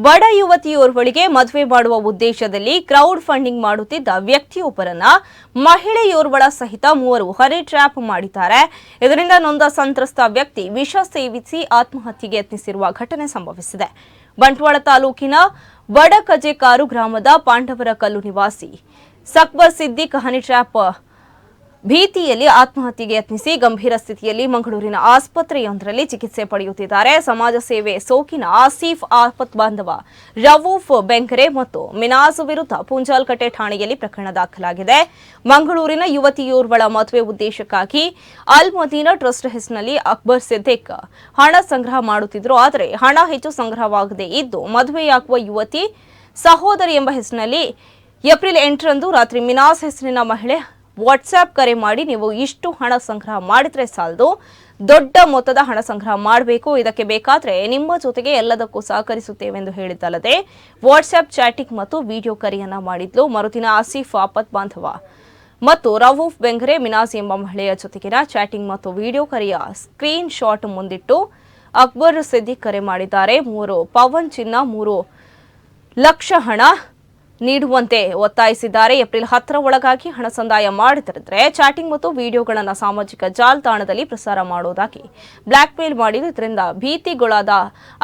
ಬಡ ಯುವತಿಯೋರ್ವಳಿಗೆ ಮದುವೆ ಮಾಡುವ ಉದ್ದೇಶದಲ್ಲಿ ಕ್ರೌಡ್ ಫಂಡಿಂಗ್ ಮಾಡುತ್ತಿದ್ದ ವ್ಯಕ್ತಿಯೊಬ್ಬರನ್ನ ಮಹಿಳೆಯೋರ್ವಳ ಸಹಿತ ಮೂವರು ಹನಿ ಟ್ರ್ಯಾಪ್ ಮಾಡಿದ್ದಾರೆ. ಇದರಿಂದ ನೊಂದ ಸಂತ್ರಸ್ತ ವ್ಯಕ್ತಿ ವಿಷ ಸೇವಿಸಿ ಆತ್ಮಹತ್ಯೆಗೆ ಯತ್ನಿಸಿರುವ ಘಟನೆ ಸಂಭವಿಸಿದೆ. ಬಂಟ್ವಾಳ ತಾಲೂಕಿನ ಬಡಕಜೆಕಾರು ಗ್ರಾಮದ ಪಾಂಡವರ ಕಲ್ಲು ನಿವಾಸಿ ಸಕ್ಬರ್ ಸಿದ್ದಿಕ್ ಹನಿ ಟ್ರ್ಯಾಪ್ ಭೀತಿಯಲ್ಲಿ ಆತ್ಮಹತ್ಯೆಗೆ ಯತ್ನಿಸಿ ಗಂಭೀರ ಸ್ಥಿತಿಯಲ್ಲಿ ಮಂಗಳೂರಿನ ಆಸ್ಪತ್ರೆಯೊಂದರಲ್ಲಿ ಚಿಕಿತ್ಸೆ ಪಡೆಯುತ್ತಿದ್ದಾರೆ. ಸಮಾಜ ಸೇವೆ ಸೋಕಿನ ಆಸೀಫ್ ಆಪತ್ ಬಾಂಧವ ರವೂಫ್ ಬೆಂಕರೆ ಮತ್ತು ಮಿನಾಜ್ ವಿರುದ್ಧ ಪುಂಜಾಲ್ಕಟ್ಟೆ ಠಾಣೆಯಲ್ಲಿ ಪ್ರಕರಣ ದಾಖಲಾಗಿದೆ. ಮಂಗಳೂರಿನ ಯುವತಿಯೋರ್ವಳ ಮದುವೆ ಉದ್ದೇಶಕ್ಕಾಗಿ ಅಲ್ ಮದೀನಾ ಟ್ರಸ್ಟ್ ಹೆಸರಿನಲ್ಲಿ ಅಕ್ಬರ್ ಸಿದ್ದಿಕ್ ಹಣ ಸಂಗ್ರಹ ಮಾಡುತ್ತಿದ್ದರು. ಆದರೆ ಹಣ ಹೆಚ್ಚು ಸಂಗ್ರಹವಾಗದೇ ಇದ್ದು ಮದುವೆಯಾಗುವ ಯುವತಿ ಸಹೋದರಿ ಎಂಬ ಹೆಸರಿನಲ್ಲಿ ಏಪ್ರಿಲ್ 8ರಂದು ರಾತ್ರಿ ಮಿನಾಜ್ ಹೆಸರಿನ ಮಹಿಳೆ ವಾಟ್ಸ್ಆಪ್ ಕರೆ ಮಾಡಿ ನೀವು ಇಷ್ಟು ಹಣ ಸಂಗ್ರಹ ಮಾಡಿದ್ರೆ ಸಾಲದು, ದೊಡ್ಡ ಮೊತ್ತದ ಹಣ ಸಂಗ್ರಹ ಮಾಡಬೇಕು, ಇದಕ್ಕೆ ಬೇಕಾದ್ರೆ ನಿಮ್ಮ ಜೊತೆಗೆ ಎಲ್ಲದಕ್ಕೂ ಸಹಕರಿಸುತ್ತೇವೆ ಎಂದು ಹೇಳಿದ್ದಲ್ಲದೆ ವಾಟ್ಸ್ಆಪ್ ಚಾಟಿಂಗ್ ಮತ್ತು ವಿಡಿಯೋ ಕರೆಯನ್ನ ಮಾಡಿದ್ಲು. ಮರುದಿನ ಆಸೀಫ್ ಆಪತ್ ಬಾಂಧವ ಮತ್ತು ರವೂಫ್ ಬೆಂಗರೆ ಮಿನಾಜ್ ಎಂಬ ಮಹಿಳೆಯ ಜೊತೆಗಿನ ಚಾಟಿಂಗ್ ಮತ್ತು ವಿಡಿಯೋ ಕರೆಯ ಸ್ಕ್ರೀನ್ ಶಾಟ್ ಮುಂದಿಟ್ಟು ಅಕ್ಬರ್ ಸಿದ್ದಿಕ್ ಕರೆ ಮಾಡಿದ್ದಾರೆ. 3 ಪವನ್ ಚಿನ್ನ 3 ಲಕ್ಷ ಹಣ ನೀಡುವಂತೆ ಒತ್ತಾಯಿಸಿದ್ದಾರೆ. ಏಪ್ರಿಲ್ 10ರ ಒಳಗಾಗಿ ಹಣ ಸಂದಾಯ ಮಾಡಿದರೆ ಚಾಟಿಂಗ್ ಮತ್ತು ವಿಡಿಯೋಗಳನ್ನು ಸಾಮಾಜಿಕ ಜಾಲತಾಣದಲ್ಲಿ ಪ್ರಸಾರ ಮಾಡುವುದಾಗಿ ಬ್ಲಾಕ್ ಮೇಲ್ ಮಾಡಿದ್ದು. ಇದರಿಂದ ಭೀತಿಗೊಳಾದ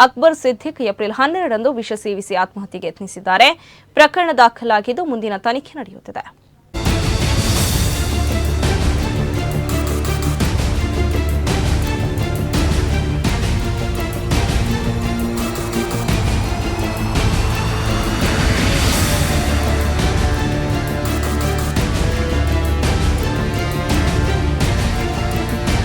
ಅಕ್ಬರ್ ಸಿದ್ದಿಕ್ ಏಪ್ರಿಲ್ 12ರಂದು ವಿಷ ಸೇವಿಸಿ ಆತ್ಮಹತ್ಯೆಗೆ ಯತ್ನಿಸಿದ್ದಾರೆ. ಪ್ರಕರಣ ದಾಖಲಾಗಿದ್ದು ಮುಂದಿನ ತನಿಖೆ ನಡೆಯುತ್ತಿದೆ.